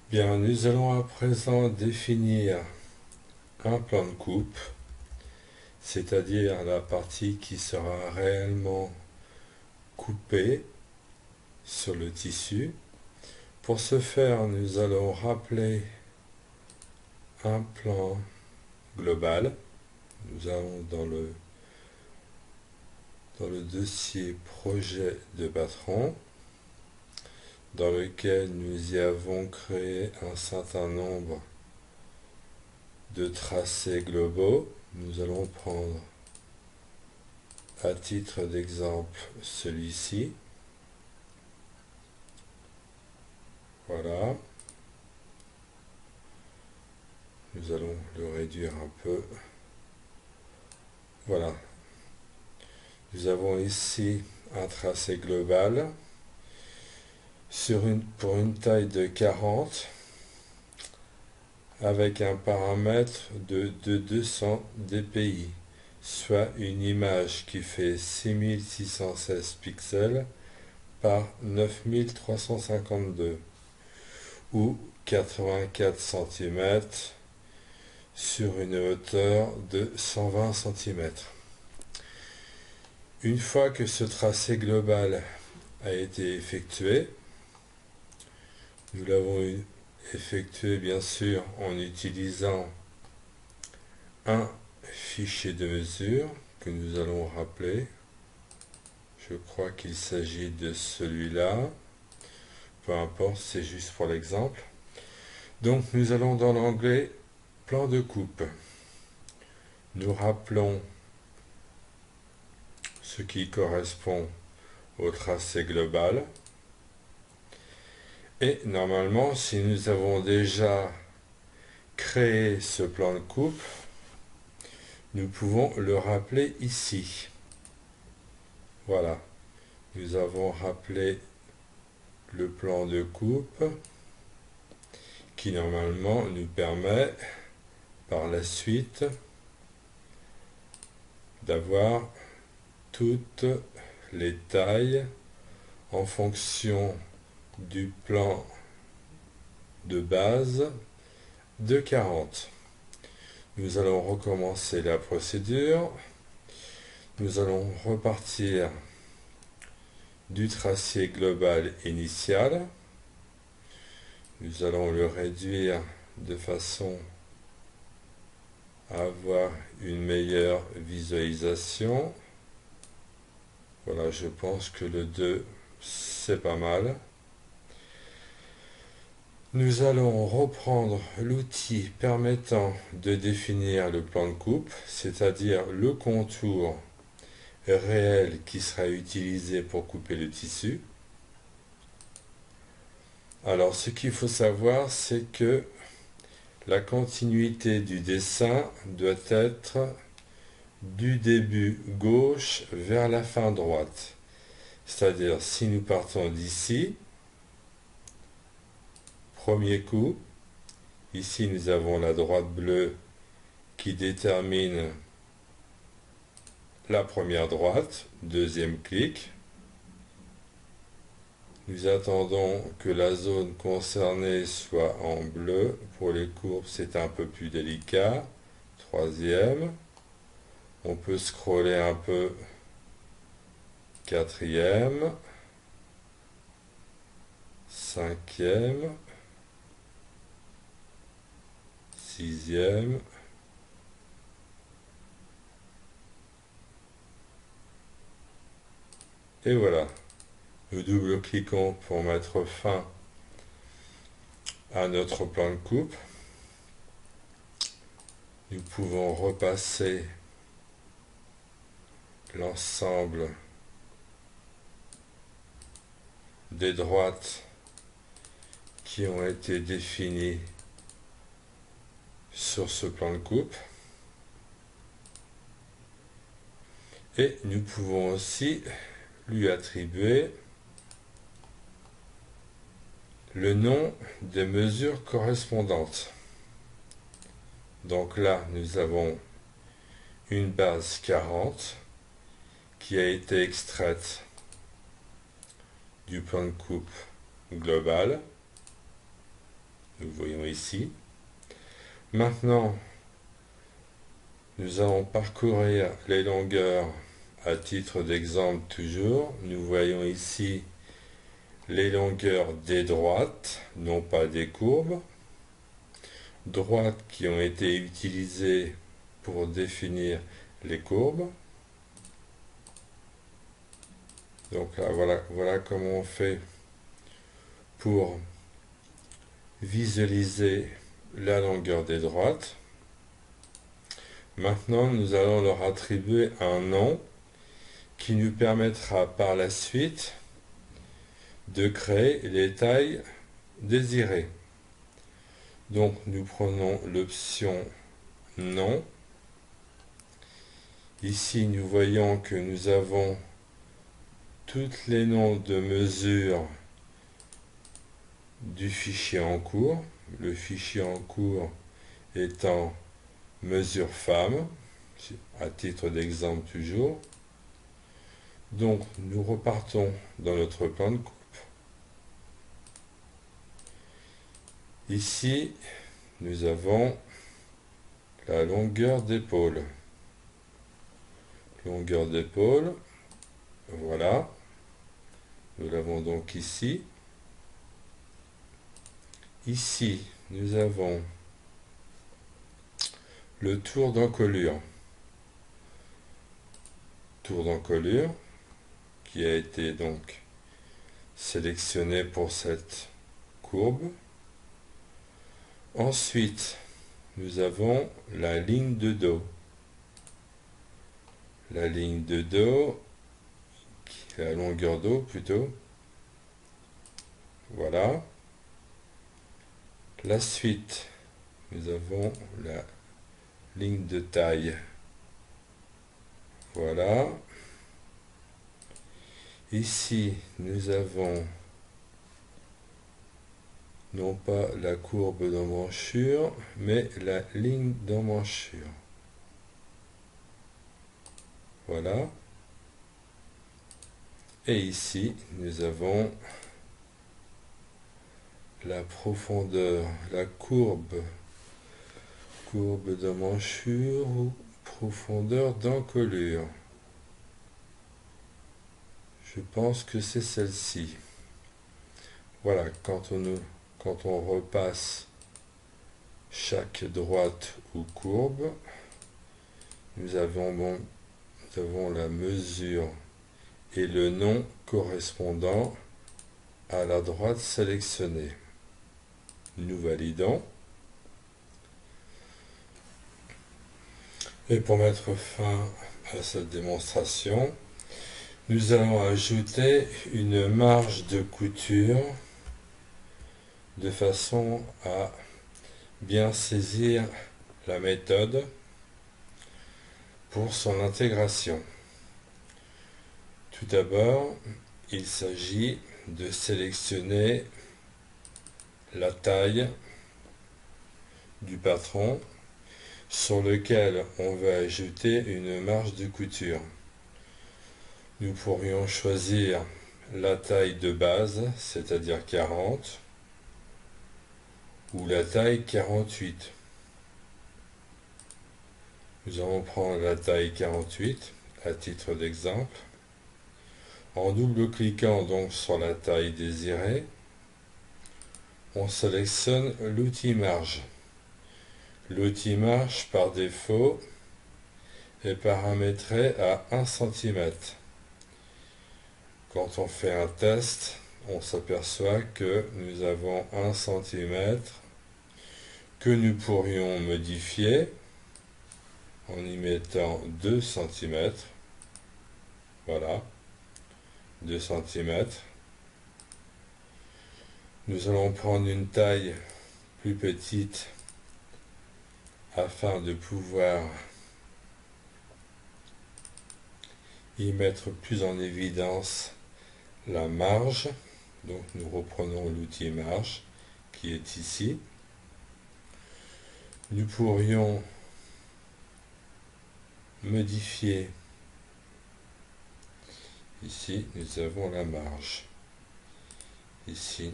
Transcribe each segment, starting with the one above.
Bien, nous allons à présent définir un plan de coupe, c'est-à-dire la partie qui sera réellement coupée sur le tissu. Pour ce faire, nous allons rappeler un plan global. Nous allons dans le dossier projet de patron, dans lequel nous y avons créé un certain nombre de tracés globaux. Nous allons prendre à titre d'exemple celui-ci. Voilà. Nous allons le réduire un peu. Voilà. Nous avons ici un tracé global pour une taille de 40 avec un paramètre de 200 dpi, soit une image qui fait 6616 pixels par 9352 ou 84 cm sur une hauteur de 120 cm. Une fois que ce tracé global a été effectué, nous l'avons effectué bien sûr en utilisant un fichier de mesure que nous allons rappeler. Je crois qu'il s'agit de celui-là. Peu importe, c'est juste pour l'exemple. Donc nous allons dans l'onglet plan de coupe. Nous rappelons ce qui correspond au tracé global. Et normalement, si nous avons déjà créé ce plan de coupe, nous pouvons le rappeler ici. Voilà, nous avons rappelé le plan de coupe qui normalement nous permet par la suite d'avoir toutes les tailles en fonction du plan de base de 40. Nous allons recommencer la procédure. Nous allons repartir du tracé global initial. Nous allons le réduire de façon à avoir une meilleure visualisation. Voilà, je pense que le 2, c'est pas mal. Nous allons reprendre l'outil permettant de définir le plan de coupe, c'est-à-dire le contour réel qui sera utilisé pour couper le tissu. Alors, ce qu'il faut savoir, c'est que la continuité du dessin doit être du début gauche vers la fin droite. C'est-à-dire, si nous partons d'ici, premier coup, ici nous avons la droite bleue qui détermine la première droite, deuxième clic. Nous attendons que la zone concernée soit en bleu. Pour les courbes, c'est un peu plus délicat. Troisième. On peut scroller un peu. Quatrième. Cinquième. Sixième. Et voilà. Nous double-cliquons pour mettre fin à notre plan de coupe. Nous pouvons repasser l'ensemble des droites qui ont été définies sur ce plan de coupe. Et nous pouvons aussi lui attribuer le nom des mesures correspondantes. Donc là, nous avons une base 40 qui a été extraite du plan de coupe global. nous voyons ici. Maintenant, nous allons parcourir les longueurs à titre d'exemple toujours. Nous voyons ici les longueurs des droites, non pas des courbes. Droites qui ont été utilisées pour définir les courbes. Donc là, voilà comment on fait pour visualiser la longueur des droites. Maintenant, nous allons leur attribuer un nom qui nous permettra par la suite de créer les tailles désirées. Donc, nous prenons l'option nom. Ici, nous voyons que nous avons tous les noms de mesure du fichier en cours. Le fichier en cours étant mesure femme, à titre d'exemple toujours. Donc, nous repartons dans notre plan de coupe. Ici, nous avons la longueur d'épaule. Longueur d'épaule, voilà. Nous l'avons donc ici. Ici, nous avons le tour d'encolure. Tour d'encolure qui a été donc sélectionné pour cette courbe. Ensuite, nous avons la ligne de dos. La ligne de dos, la longueur d'eau plutôt. Voilà. La suite, nous avons la ligne de taille. Voilà. Ici, nous avons non pas la courbe d'emmanchure, mais la ligne d'emmanchure. Voilà. Et ici, nous avons la profondeur, la courbe d'emmanchure ou profondeur d'encolure. Je pense que c'est celle-ci. Voilà, quand on repasse chaque droite ou courbe, nous avons la mesure et le nom correspondant à la droite sélectionnée. Nous validons. Et pour mettre fin à cette démonstration, nous allons ajouter une marge de couture de façon à bien saisir la méthode pour son intégration. Tout d'abord, il s'agit de sélectionner la taille du patron sur lequel on va ajouter une marge de couture. Nous pourrions choisir la taille de base, c'est-à-dire 40, ou la taille 48. Nous allons prendre la taille 48 à titre d'exemple. En double-cliquant donc sur la taille désirée, on sélectionne l'outil marge. L'outil marge par défaut est paramétré à 1 cm. Quand on fait un test, on s'aperçoit que nous avons 1 cm que nous pourrions modifier en y mettant 2 cm. Voilà, 2 cm. Nous allons prendre une taille plus petite afin de pouvoir y mettre plus en évidence la marge. Donc nous reprenons l'outil marge qui est ici. Nous pourrions modifier. Ici, nous avons la marge. Ici,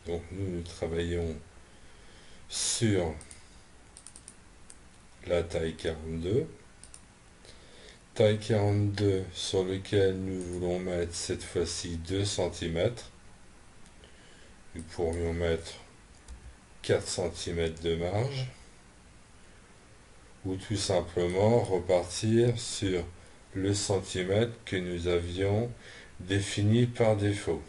donc nous travaillons sur la taille 42. Taille 42 sur lequel nous voulons mettre cette fois-ci 2 cm. Nous pourrions mettre 4 cm de marge. Ou tout simplement repartir sur le centimètre que nous avions défini par défaut.